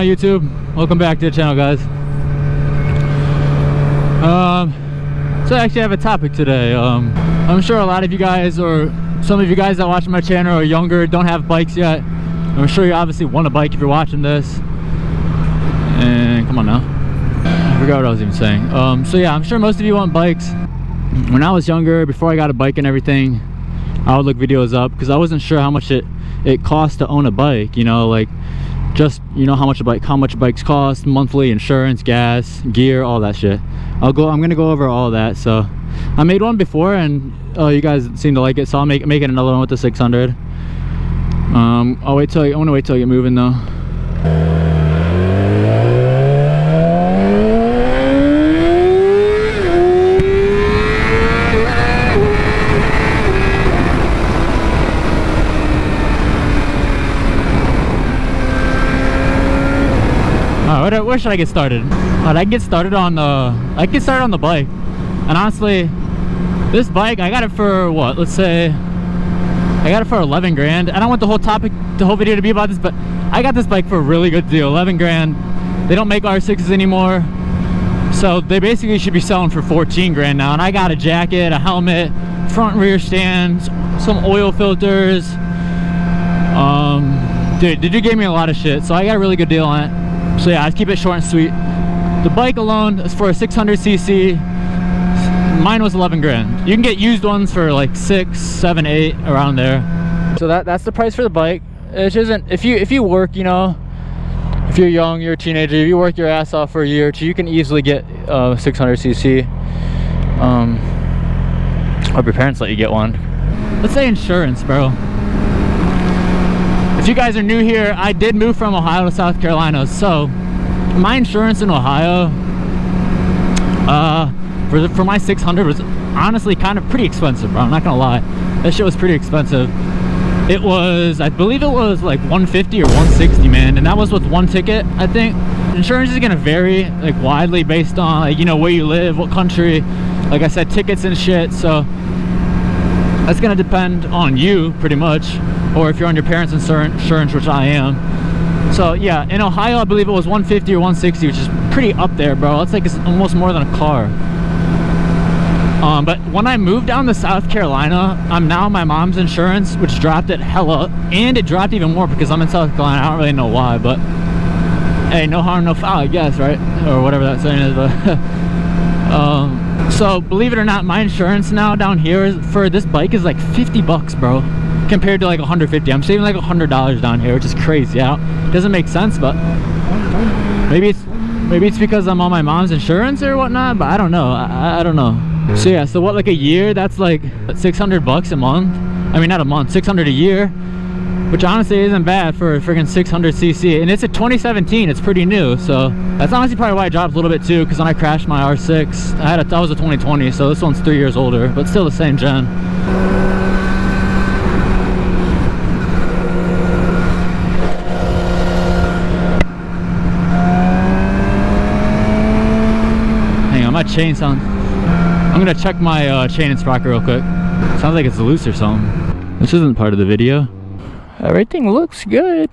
on YouTube? Welcome back to the channel, guys. So I actually have a topic today. I'm sure a lot of you guys, or some of you guys that watch my channel are younger, don't have bikes yet. I'm sure you obviously want a bike if you're watching this. And come on now, I forgot what I was even saying. So yeah, I'm sure most of you want bikes. When I was younger, before I got a bike and everything, I would look videos up because I wasn't sure how much it cost to own a bike, you know, like just, you know, how much bikes cost, monthly, insurance, gas, gear, all that shit. I'm gonna go over all that. So I made one before and you guys seem to like it, so I'll make it another one with the 600. I want to wait till I get moving though. Where should I get started? I can get started on the bike. And honestly, this bike, I got it for what? Let's say I got it for 11 grand. I don't want the whole video to be about this, but I got this bike for a really good deal. 11 grand. They don't make R6s anymore, so they basically should be selling for 14 grand now. And I got a jacket, a helmet, front and rear stands, some oil filters. Dude gave me a lot of shit, so I got a really good deal on it. So yeah, I keep it short and sweet. The bike alone is for a 600cc. Mine was 11 grand. You can get used ones for like 6, 7, 8, around there. So that's the price for the bike. It isn't, if you work, you know, if you're young, you're a teenager, if you work your ass off for a year or two, you can easily get 600cc. Hope your parents let you get one. Let's say insurance, bro. If you guys are new here, I did move from Ohio to South Carolina, so my insurance in Ohio for my 600 was honestly kind of pretty expensive, bro. I'm not gonna lie, that shit was pretty expensive. It was, I believe it was like 150 or 160, man, and that was with one ticket, I think. Insurance is gonna vary like widely based on, like, you know, where you live, what country, like I said, tickets and shit. So that's gonna depend on you pretty much, or if you're on your parents' insurance, which I am. So yeah, in Ohio I believe it was 150 or 160, which is pretty up there, bro. It's like it's almost more than a car. But when I moved down to South Carolina, I'm now on my mom's insurance, which dropped it hella, and it dropped even more because I'm in South Carolina. I don't really know why, but hey, no harm, no foul, I guess, right? Or whatever that saying is, but so believe it or not, my insurance now down here for this bike is like 50 bucks, bro, compared to like 150. I'm saving like $100 down here, which is crazy. Yeah, doesn't make sense, but maybe it's because I'm on my mom's insurance or whatnot, but I don't know. I don't know. So yeah, so what, like a year, that's like 600 bucks a month. I mean, not a month, 600 a year, which honestly isn't bad for a freaking 600cc, and it's a 2017. It's pretty new, so that's honestly probably why it dropped a little bit too, because when I crashed my R6, that was a 2020, so this one's 3 years older, but still the same gen. Hang on, my chain sound. I'm gonna check my chain and sprocket real quick. Sounds like it's loose or something. This isn't part of the video. Everything looks good.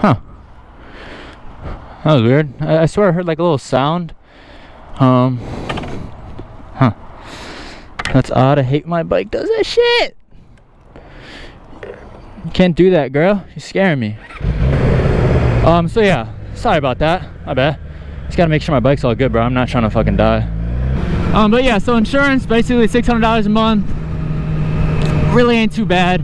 Huh. That was weird. I swear I heard like a little sound. Huh. That's odd. I hate my bike does that shit. You can't do that, girl. You're scaring me. So yeah. Sorry about that. My bad. Just gotta make sure my bike's all good, bro. I'm not trying to fucking die. But yeah, so insurance, basically $600 a month. Really ain't too bad.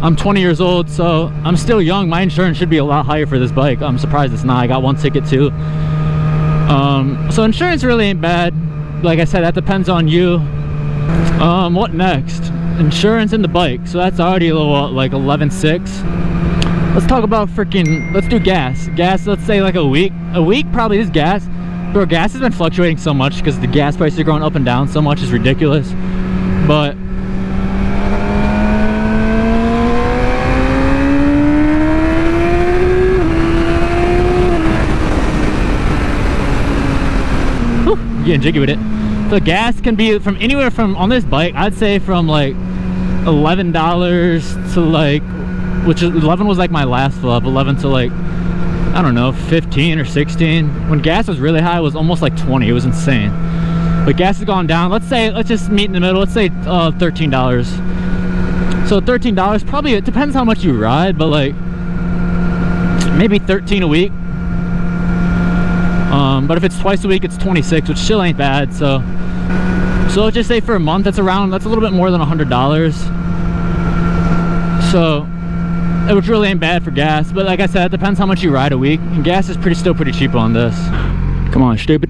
I'm 20 years old, so I'm still young. My insurance should be a lot higher for this bike. I'm surprised it's not. I got one ticket too. So insurance really ain't bad. Like I said, that depends on you. What next? Insurance and the bike. So that's already a little like 11.6. Let's talk about let's do gas. Gas, let's say like a week. A week probably is gas. Bro, gas has been fluctuating so much because the gas prices are going up and down so much. It's ridiculous. But getting jiggy with it. So gas can be from anywhere from, on this bike, I'd say from like $11 to like, which is 11 was like my last fill up, 11 to like I don't know, 15 or 16. When gas was really high, it was almost like 20. It was insane. But gas has gone down. Let's just meet in the middle. Let's say $13. So $13, probably, it depends how much you ride, but like maybe 13 a week. But if it's twice a week, it's 26, which still ain't bad. So let's just say for a month, that's a little bit more than $100. So it was really ain't bad for gas. But like I said, it depends how much you ride a week, and gas is still pretty cheap on this. Come on, stupid.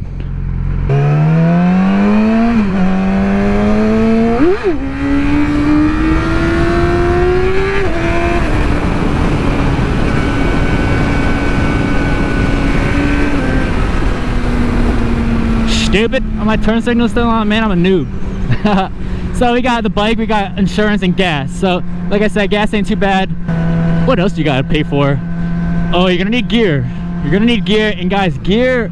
Stupid. Are my turn signals still on? Man, I'm a noob. So we got the bike, we got insurance and gas. So like I said, gas ain't too bad. What else do you gotta pay for? Oh, you're gonna need gear. You're gonna need gear, and guys, gear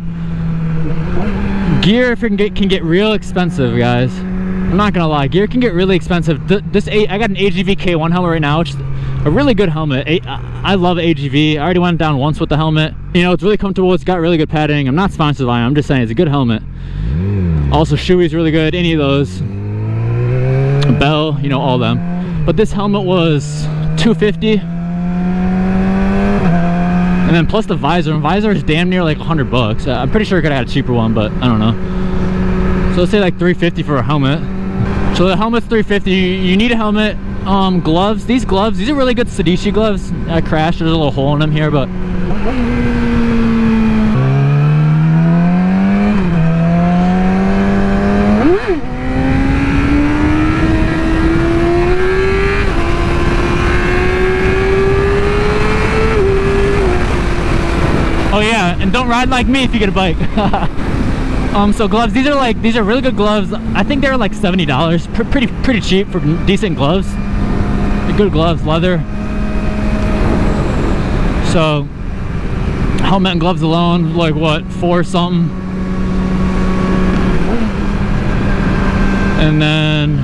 can get real expensive, guys. I'm not gonna lie, gear can get really expensive. I got an AGV K1 helmet right now, which is a really good helmet. I love AGV. I already went down once with the helmet. You know, it's really comfortable. It's got really good padding. I'm not sponsored by them. I'm just saying it's a good helmet. Also, Shoei's really good. Any of those. Bell, you know, all them. But this helmet was $250. And then plus the visor. And visor is damn near like $100. I'm pretty sure I could have had a cheaper one, but I don't know. So let's say like $350 for a helmet. So the helmet's $350. You need a helmet. Gloves. These are really good Sedici gloves. I crashed. There's a little hole in them here, but oh yeah, and don't ride like me if you get a bike. So gloves, these are really good gloves. I think they're like $70. Pretty cheap for decent gloves. They're good gloves, leather. So helmet and gloves alone, like what, $4 something. And then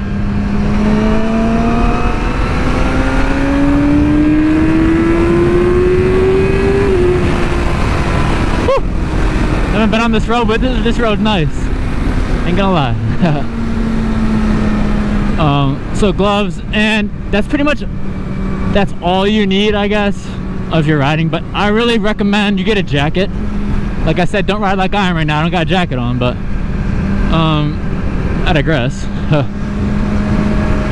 haven't been on this road, but this road's nice. Ain't gonna lie. So gloves, and that's all you need, I guess, if you're riding. But I really recommend you get a jacket. Like I said, don't ride like I am right now. I don't got a jacket on, but I digress.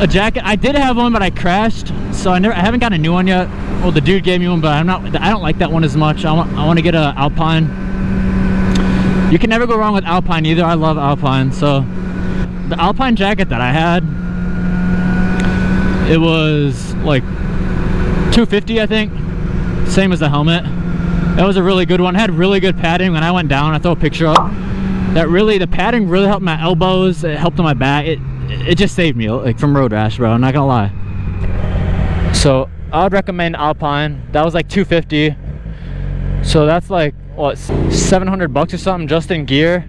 A jacket, I did have one, but I crashed, so I haven't got a new one yet. Well, the dude gave me one, but I don't like that one as much. I want to get a Alpine. You can never go wrong with Alpine either. I love Alpine. So the Alpine jacket that I had, it was like $250, I think. Same as the helmet. That was a really good one. It had really good padding. When I went down, I throw a picture up. The padding really helped my elbows. It helped on my back. It just saved me like from road rash, bro. I'm not gonna lie. So I would recommend Alpine. That was like $250. So that's like what, $700 or something just in gear.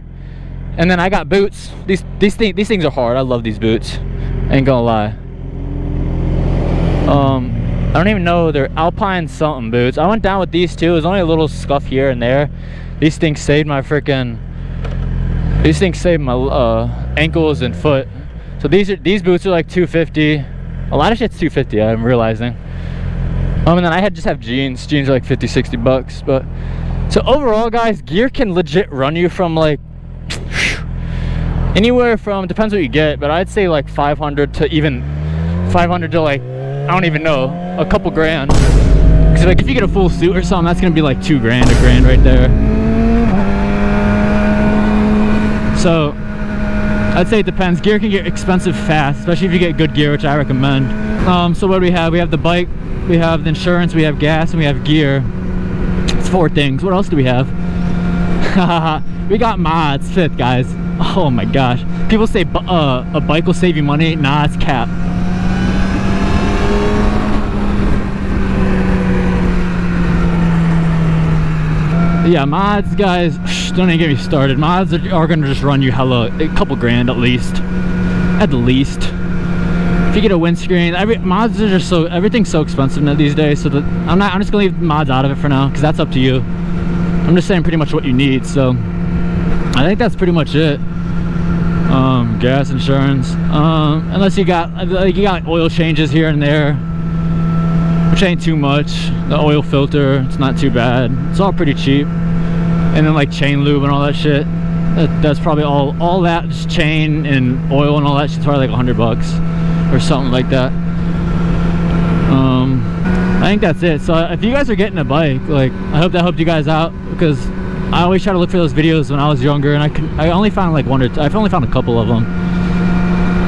And then I got boots. These things are hard. I love these boots. Ain't gonna lie. I don't even know, they're Alpine something boots. I went down with these two. There's only a little scuff here and there. These things saved my ankles and foot. So these boots are like $250. A lot of shit's $250, I'm realizing. And then I just have jeans. Jeans are like $50-$60. But so overall, guys, gear can legit run you from like anywhere from, depends what you get, but I'd say like $500 to even $500 to like, I don't even know, a couple grand. Because like if you get a full suit or something, that's gonna be like $2 grand, $1 grand right there. So I'd say it depends. Gear can get expensive fast, especially if you get good gear, which I recommend. So what do we have? We have the bike, we have the insurance, we have gas, and we have gear. It's 4 things. What else do we have? We got mods, 5th, guys. Oh my gosh. People say a bike will save you money. Nah, it's cap. Yeah, mods, guys, don't even get me started. Mods are gonna just run you a couple grand at least. At the least. If you get a windscreen, mods are just everything's so expensive now these days. So I'm just gonna leave mods out of it for now, because that's up to you. I'm just saying pretty much what you need. So I think that's pretty much it. Gas, insurance, unless you got like oil changes here and there, which ain't too much. The oil filter, it's not too bad. It's all pretty cheap. And then like chain lube and all that shit, that's probably all that, just chain and oil and all that shit's probably like $100 or something like that. I think that's it. So if you guys are getting a bike, like, I hope that helped you guys out, because I always try to look for those videos when I was younger, and I only found like one or two. I've only found a couple of them.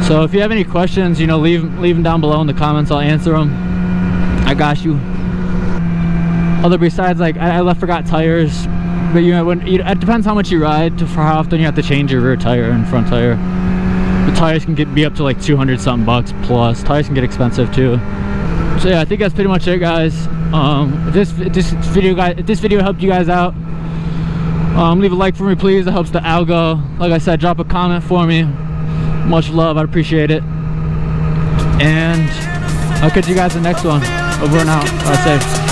So if you have any questions, you know, leave them down below in the comments. I'll answer them. I got you. Other besides, like, I forgot tires, but you know, it depends how much you ride for how often you have to change your rear tire and front tire. The tires can be up to like 200 something bucks plus. Tires can get expensive too. So yeah, I think that's pretty much it, guys. If this video helped you guys out, leave a like for me, please. It helps the algo. Like I said, drop a comment for me. Much love, I'd appreciate it. And I'll catch you guys in the next one. Over and out. Ride safe.